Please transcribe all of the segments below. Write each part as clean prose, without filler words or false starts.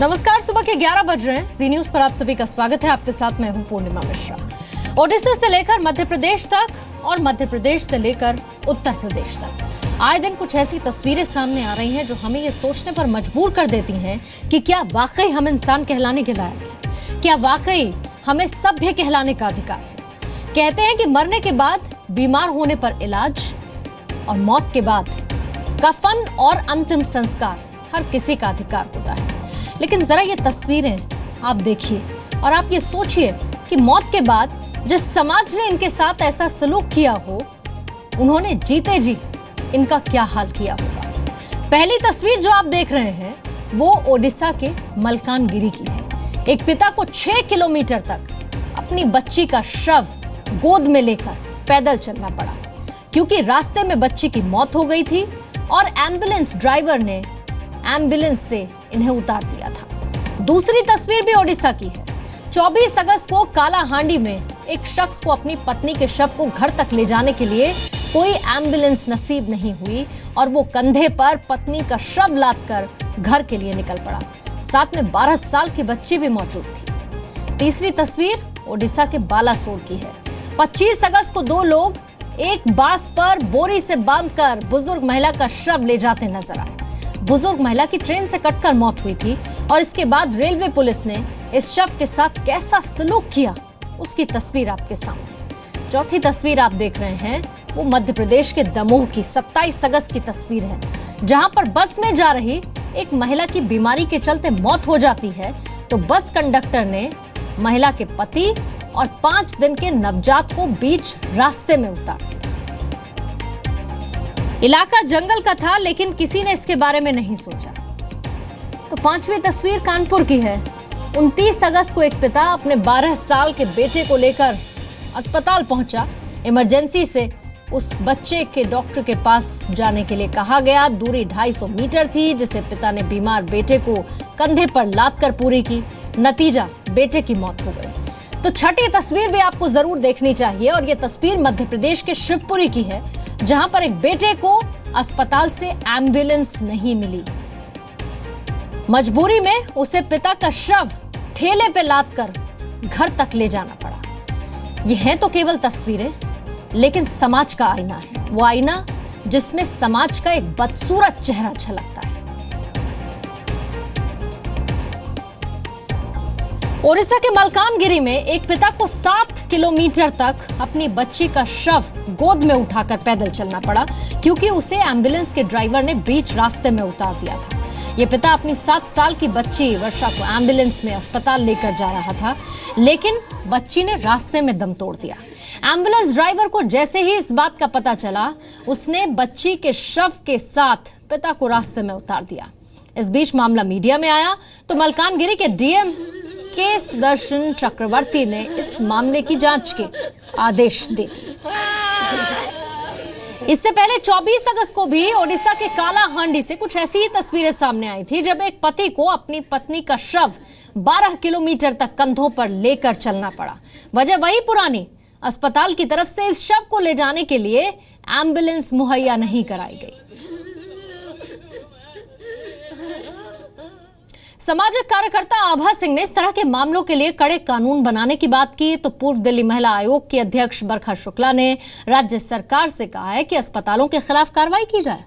नमस्कार, सुबह के 11 बज रहे हैं। जी न्यूज पर आप सभी का स्वागत है। आपके साथ मैं हूं पूर्णिमा मिश्रा। ओडिशा से लेकर मध्य प्रदेश तक और मध्य प्रदेश से लेकर उत्तर प्रदेश तक आए दिन कुछ ऐसी तस्वीरें सामने आ रही हैं जो हमें ये सोचने पर मजबूर कर देती हैं कि क्या वाकई हम इंसान कहलाने के लायक हैं? क्या वाकई हमें सभ्य कहलाने का अधिकार है? कहते हैं कि मरने के बाद बीमार होने पर इलाज और मौत के बाद कफन और अंतिम संस्कार हर किसी का अधिकार होता है। लेकिन जरा ये तस्वीरें आप देखिए और आप ये सोचिए कि मौत के बाद जिस समाज ने इनके साथ ऐसा सलूक किया हो, उन्होंने जीते जी इनका क्या हाल किया होगा। पहली तस्वीर जो आप देख रहे हैं वो ओडिशा के मलकानगिरी की है। एक पिता को 6 किलोमीटर तक अपनी बच्ची का शव गोद में लेकर पैदल चलना पड़ा क्योंकि रास्ते में बच्ची की मौत हो गई थी और एम्बुलेंस ड्राइवर ने एम्बुलेंस से इन्हें उतार दिया था। दूसरी तस्वीर भी ओडिशा की है। 24 अगस्त को कालाहांडी में एक शख्स को अपनी पत्नी के शव को घर तक ले जाने के लिए कोई एम्बुलेंस नसीब नहीं हुई और वो कंधे पर पत्नी का शव लादकर घर के लिए निकल पड़ा। साथ में 12 साल की बच्ची भी मौजूद थी। तीसरी तस्वीर ओडिशा के बालासोर की है। 25 अगस्त को 2 लोग एक बांस पर बोरी से बांधकर बुजुर्ग महिला का शव ले जाते नजर आए। बुजुर्ग महिला की ट्रेन से कटकर मौत हुई थी और इसके बाद रेलवे पुलिस ने इस शव के साथ कैसा सलूक किया, उसकी तस्वीर आपके सामने। चौथी तस्वीर आप देख रहे हैं वो मध्य प्रदेश के दमोह की 27 अगस्त की तस्वीर है, जहां पर बस में जा रही एक महिला की बीमारी के चलते मौत हो जाती है तो बस कंडक्टर ने महिला के पति और 5 दिन के नवजात को बीच रास्ते में उतार दिया। इलाका जंगल का था लेकिन किसी ने इसके बारे में नहीं सोचा। तो 5वीं तस्वीर कानपुर की है। 29 अगस्त को एक पिता अपने 12 साल के बेटे को लेकर अस्पताल पहुंचा। इमरजेंसी से उस बच्चे के डॉक्टर के पास जाने के लिए कहा गया। दूरी 250 मीटर थी जिसे पिता ने बीमार बेटे को कंधे पर लादकर पूरी की। नतीजा, बेटे की मौत हो गई। तो छठी तस्वीर भी आपको जरूर देखनी चाहिए और यह तस्वीर मध्य प्रदेश के शिवपुरी की है, जहां पर एक बेटे को अस्पताल से एम्बुलेंस नहीं मिली। मजबूरी में उसे पिता का शव ठेले पे लादकर घर तक ले जाना पड़ा। यह है तो केवल तस्वीरें, लेकिन समाज का आईना है। वो आईना जिसमें समाज का एक बदसूरत चेहरा झलकता है। ओडिशा के मलकानगिरी में एक पिता को 7 किलोमीटर तक अपनी बच्ची का शव गोद में उठाकर पैदल चलना पड़ा क्योंकि उसे एम्बुलेंस के ड्राइवर ने बीच रास्ते में उतार दिया था। ये पिता अपनी 7 साल की बच्ची वर्षा को एम्बुलेंस में अस्पताल लेकर जा रहा था, लेकिन बच्ची ने रास्ते में दम तोड़ दिया। एम्बुलेंस ड्राइवर को जैसे ही इस बात का पता चला, उसने बच्ची के शव के साथ पिता को रास्ते में उतार दिया। इस बीच मामला मीडिया में आया तो मलकानगिरी के डीएम के सुदर्शन चक्रवर्ती ने इस मामले की जांच के आदेश दे दिए। इससे पहले 24 अगस्त को भी ओडिशा के कालाहांडी से कुछ ऐसी ही तस्वीरें सामने आई थी, जब एक पति को अपनी पत्नी का शव 12 किलोमीटर तक कंधों पर लेकर चलना पड़ा। वजह वही पुरानी, अस्पताल की तरफ से इस शव को ले जाने के लिए एम्बुलेंस मुहैया नहीं कराई गई। सामाजिक कार्यकर्ता आभा सिंह ने इस तरह के मामलों के लिए कड़े कानून बनाने की बात की तो पूर्व दिल्ली महिला आयोग की अध्यक्ष बरखा शुक्ला ने राज्य सरकार से कहा है कि अस्पतालों के खिलाफ कार्रवाई की जाए।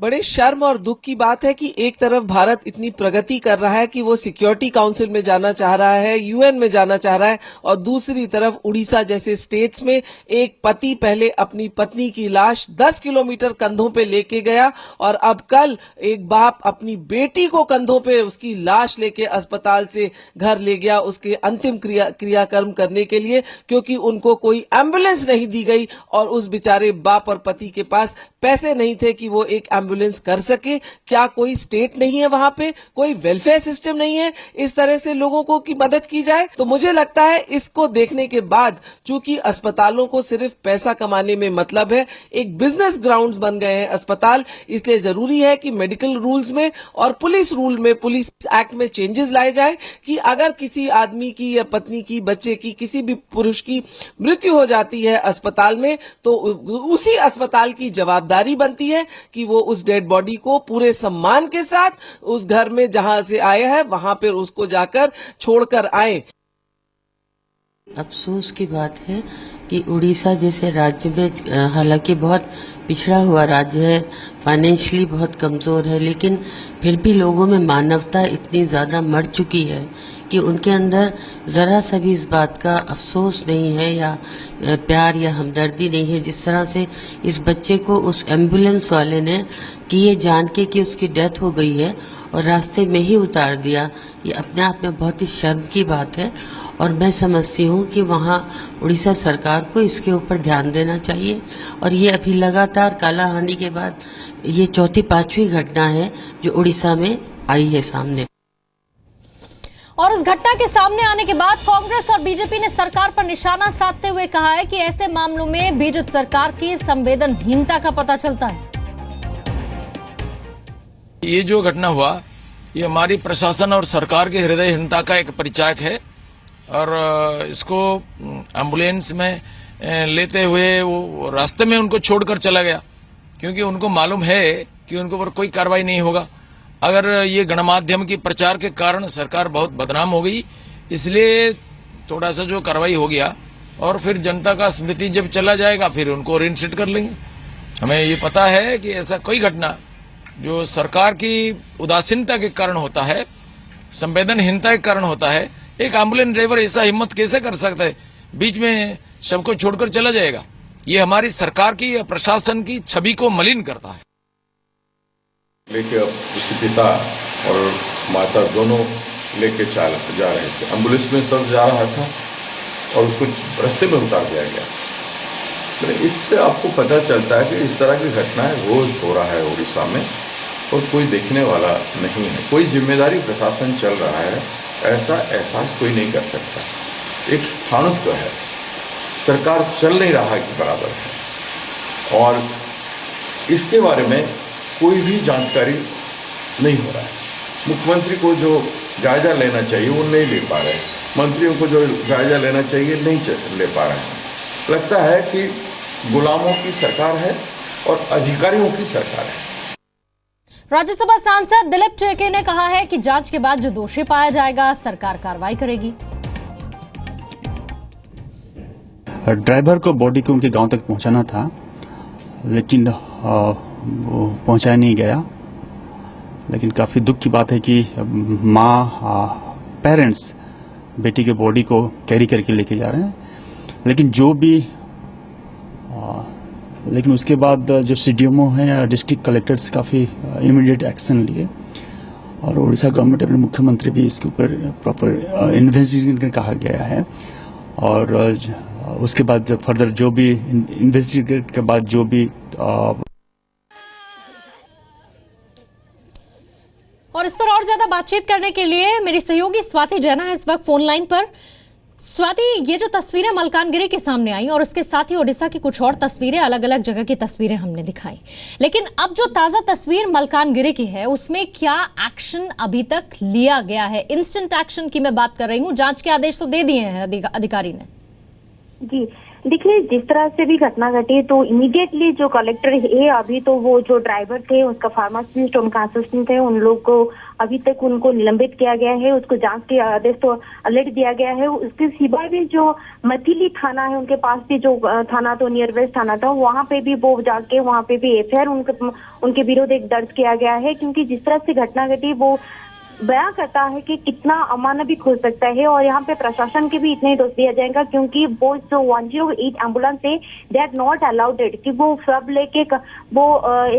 बड़े शर्म और दुख की बात है कि एक तरफ भारत इतनी प्रगति कर रहा है कि वो सिक्योरिटी काउंसिल में जाना चाह रहा है, यूएन में जाना चाह रहा है, और दूसरी तरफ उड़ीसा जैसे स्टेट्स में एक पति पहले अपनी पत्नी की लाश 10 किलोमीटर कंधों पे लेके गया और अब कल एक बाप अपनी बेटी को कंधों पे उसकी लाश लेके अस्पताल से घर ले गया उसके अंतिम क्रियाकर्म करने के लिए, क्योंकि उनको कोई एम्बुलेंस नहीं दी गई और उस बेचारे बाप और पति के पास पैसे नहीं थे कि वो एक एम्बुलेंस कर सके। क्या कोई स्टेट नहीं है वहां पे, कोई वेलफेयर सिस्टम नहीं है इस तरह से लोगों को की मदद की जाए? तो मुझे लगता है इसको देखने के बाद, चूंकि अस्पतालों को सिर्फ पैसा कमाने में मतलब है, एक बिजनेस ग्राउंड्स बन गए हैं अस्पताल, इसलिए जरूरी है कि मेडिकल रूल्स में और पुलिस रूल में, पुलिस एक्ट में चेंजेस लाए जाए कि अगर किसी आदमी की या पत्नी की, बच्चे की, किसी भी पुरुष की मृत्यु हो जाती है अस्पताल में तो उसी अस्पताल की जवाबदारी बनती है कि वो उस उस डेड बॉडी को पूरे सम्मान के साथ उस घर में जहां से आया है वहां पर उसको जाकर छोड़कर आए। अफसोस की बात है कि उड़ीसा जैसे राज्य में हालांकि बहुत पिछड़ा हुआ राज्य है, फाइनेंशियली बहुत कमज़ोर है, लेकिन फिर भी लोगों में मानवता इतनी ज़्यादा मर चुकी है कि उनके अंदर ज़रा सा भी इस बात का अफसोस नहीं है या प्यार या हमदर्दी नहीं है। जिस तरह से इस बच्चे को उस एम्बुलेंस वाले ने कि ये जान के कि उसकी डेथ हो गई है और रास्ते में ही उतार दिया, ये अपने आप में बहुत ही शर्म की बात है। और मैं समझती हूँ कि वहाँ उड़ीसा सरकार को इसके ऊपर ध्यान देना चाहिए। और ये अभी लगातार कालाहांडी के बाद ये चौथी पांचवी घटना है जो उड़ीसा में आई है सामने। और इस घटना के सामने आने के बाद कांग्रेस और बीजेपी ने सरकार पर निशाना साधते हुए कहा है कि ऐसे मामलों में बीजेपी सरकार की संवेदनहीनता का पता चलता है। ये जो घटना हुआ ये हमारी प्रशासन और सरकार की हृदयहीनता का एक परिचायक है। और इसको एम्बुलेंस में लेते हुए वो रास्ते में उनको छोड़कर चला गया, क्योंकि उनको मालूम है कि उनके ऊपर कोई कार्रवाई नहीं होगा। अगर ये गणमाध्यम की प्रचार के कारण सरकार बहुत बदनाम हो गई, इसलिए थोड़ा सा जो कार्रवाई हो गया और फिर जनता का स्मृति जब चला जाएगा फिर उनको रिइंस्टेट कर लेंगे। हमें ये पता है कि ऐसा कोई घटना जो सरकार की उदासीनता के कारण होता है, संवेदनहीनता के कारण होता है, एक एम्बुलेंस ड्राइवर ऐसा हिम्मत कैसे कर सकता है, बीच में सबको छोड़कर चला जाएगा। ये हमारी सरकार की या प्रशासन की छवि को मलिन करता है। लेके उसके पिता और माता दोनों लेके जा रहे थे, एम्बुलेंस में सब जा रहा था और उसको रास्ते में उतार दिया गया। इससे आपको पता चलता है कि इस तरह की घटनाएं रोज हो रहा है उड़ीसा में और कोई देखने वाला नहीं है। कोई जिम्मेदारी प्रशासन चल रहा है ऐसा एहसास कोई नहीं कर सकता। एक स्थानत्व है, सरकार चल नहीं रहा कि बराबर है और इसके बारे में कोई भी जानकारी नहीं हो रहा है। मुख्यमंत्री को जो जायजा लेना चाहिए वो नहीं ले पा रहे हैं, मंत्रियों को जो जायजा लेना चाहिए नहीं ले पा रहे हैं। लगता है कि गुलामों की सरकार है और अधिकारियों की सरकार है। राज्यसभा सांसद दिलीप टेके ने कहा है कि जांच के बाद जो दोषी पाया जाएगा सरकार कार्रवाई करेगी। ड्राइवर को बॉडी को उनके गांव तक पहुंचाना था, लेकिन वो पहुंचाया नहीं गया। लेकिन काफ़ी दुख की बात है कि माँ पेरेंट्स बेटी के बॉडी को कैरी करके लेके जा रहे हैं। लेकिन उसके बाद जो सीडीएमओ है या डिस्ट्रिक्ट कलेक्टर्स काफ़ी इमीडिएट एक्शन लिए और उड़ीसा गवर्नमेंट अपने मुख्यमंत्री भी इसके ऊपर प्रॉपर इन्वेस्टिगेशन कहा गया है। और उसके बाद फर्दर जो भी इन्वेस्टिगेट के बाद जो भी और इस पर और ज्यादा बातचीत करने के लिए मेरी सहयोगी स्वाति जैना है इस वक्त फोन लाइन पर। स्वाति, ये जो तस्वीरें मलकानगिरी के सामने आई और उसके साथ ही ओडिशा की कुछ और तस्वीरें, अलग अलग जगह की तस्वीरें हमने दिखाई, लेकिन अब जो ताजा तस्वीर मलकानगिरी की है उसमें क्या एक्शन अभी तक लिया गया है? इंस्टेंट एक्शन की मैं बात कर रही हूँ, जांच के आदेश तो दे दिए हैं अधिकारी ने। जी देखिए, जिस तरह से भी घटना घटी तो इमीडिएटली जो कलेक्टर है अभी तो वो जो ड्राइवर थे, उसका फार्मासिस्ट, उनका असिस्टेंट थे, उन लोग को अभी तक उनको निलंबित किया गया है। उसको जांच के आदेश तो अलर्ट दिया गया है। उसके सिवा भी जो मथिली थाना है उनके पास भी जो थाना तो नियर वेस्ट थाना था, वहाँ पे भी वो जाके वहाँ पे भी एफआईआर उनके विरुद्ध एक दर्ज किया गया है। क्योंकि जिस तरह से घटना घटी वो बयां करता है कि कितना अमानविक हो सकता है। और यहाँ पे प्रशासन के भी इतना ही दोष दिया जाएगा क्योंकि वो जो 108 एम्बुलेंस है दे आर नॉट अलाउडेड कि वो सब लेके वो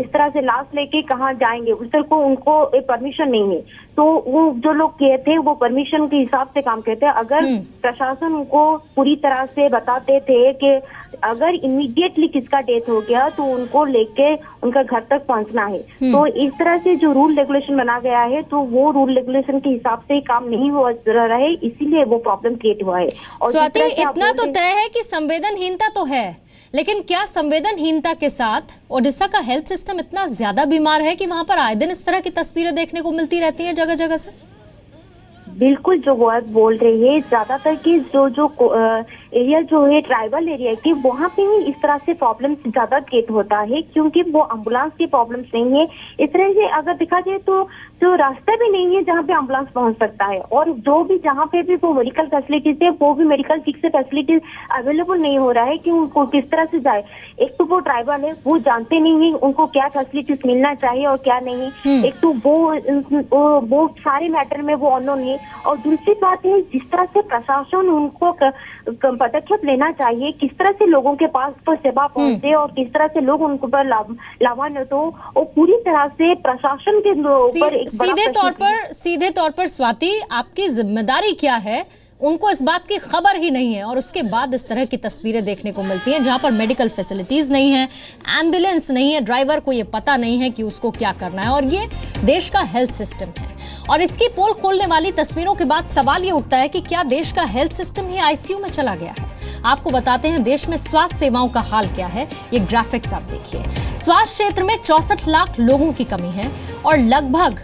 इस तरह से लाश लेके कहाँ जाएंगे, उस तरह को उनको परमिशन नहीं है। तो वो जो लोग किए थे वो परमिशन के हिसाब से काम करते हैं। अगर प्रशासन उनको पूरी तरह से बताते थे कि अगर इमीडिएटली किसका डेथ हो गया तो उनको लेके उनका घर तक पहुंचना है, तो इस तरह से जो रूल रेगुलेशन बना गया है तो वो रूल रेगुलेशन के हिसाब से काम नहीं हो रहा है, इसीलिए वो प्रॉब्लम क्रिएट हुआ है। और स्वाति, इतना तो तय है कि संवेदनहीनता तो है, लेकिन क्या संवेदनहीनता के साथ ओडिशा का हेल्थ सिस्टम इतना ज्यादा बीमार है कि वहां पर आए दिन इस तरह की तस्वीरें देखने को मिलती रहती हैं जगह जगह से? बिल्कुल जो बात बोल रही है, ज्यादातर की जो एरिया जो है ट्राइबल एरिया की, वहाँ पे ही इस तरह से प्रॉब्लम ज्यादा क्रिएट होता है, क्योंकि वो एम्बुलेंस की प्रॉब्लम्स नहीं है। इस तरह से अगर देखा जाए तो जो रास्ता भी नहीं है जहाँ पे एम्बुलेंस पहुँच सकता है, और जो भी जहाँ पे भी वो मेडिकल फैसिलिटीज है वो भी मेडिकल ठीक से फैसिलिटीज अवेलेबल नहीं हो रहा है कि उनको किस तरह से जाए। एक तो वो ट्राइबल है, वो जानते नहीं है उनको क्या फैसिलिटीज मिलना चाहिए और क्या नहीं। एक तो वो सारे मैटर में वो अननोन है, और दूसरी बात है जिस तरह से प्रशासन उनको पदक्षेप लेना चाहिए, किस तरह से लोगों के पास तो सेवा पहुंचे और किस तरह से लोग उनको पर लाभान्वित हो, और पूरी तरह से प्रशासन के ऊपर एक बड़ा सीधे तौर पर स्वाति, आपकी जिम्मेदारी क्या है? उनको इस बात की खबर ही नहीं है, और उसके बाद इस तरह की तस्वीरें देखने को मिलती हैं जहां पर मेडिकल फैसिलिटीज नहीं है, एम्बुलेंस नहीं है, ड्राइवर को ये पता नहीं है कि उसको क्या करना है, और ये देश का हेल्थ सिस्टम है। और इसकी पोल खोलने वाली तस्वीरों के बाद सवाल ये उठता है कि क्या देश का हेल्थ सिस्टम ही आईसीयू में चला गया है? आपको बताते हैं देश में स्वास्थ्य सेवाओं का हाल क्या है। ये ग्राफिक्स आप देखिए। स्वास्थ्य क्षेत्र में 64 लाख लोगों की कमी है, और लगभग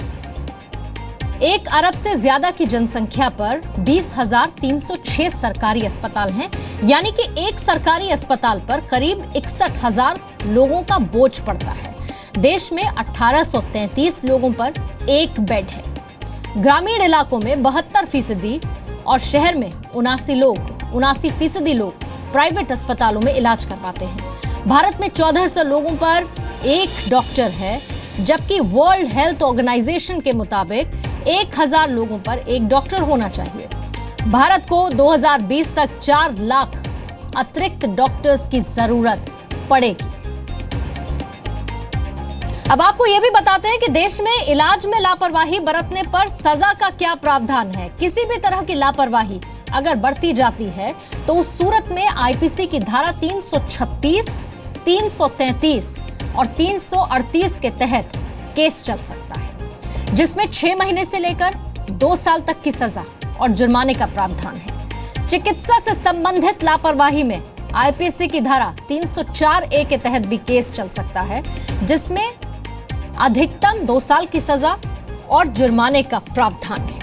1 अरब से ज्यादा की जनसंख्या पर 20,306 सरकारी अस्पताल हैं, यानी कि एक सरकारी अस्पताल पर करीब 61,000 लोगों का बोझ पड़ता है। देश में 1833 लोगों पर एक बेड है। ग्रामीण इलाकों में 72% और शहर में 79% लोग प्राइवेट अस्पतालों में इलाज करवाते हैं। भारत में 1400 लोगों पर एक डॉक्टर है, जबकि वर्ल्ड हेल्थ ऑर्गेनाइजेशन के मुताबिक 1000 लोगों पर एक डॉक्टर होना चाहिए। भारत को 2020 तक 4 लाख अतिरिक्त डॉक्टर्स की जरूरत पड़ेगी। अब आपको यह भी बताते हैं कि देश में इलाज में लापरवाही बरतने पर सजा का क्या प्रावधान है। किसी भी तरह की लापरवाही अगर बरती जाती है तो उस सूरत में आईपीसी की धारा 336, 333 और 338 के तहत केस चल सकता है, जिसमें 6 महीने से लेकर 2 साल तक की सजा और जुर्माने का प्रावधान है। चिकित्सा से संबंधित लापरवाही में आईपीसी की धारा 304A के तहत भी केस चल सकता है, जिसमें अधिकतम 2 साल की सजा और जुर्माने का प्रावधान है।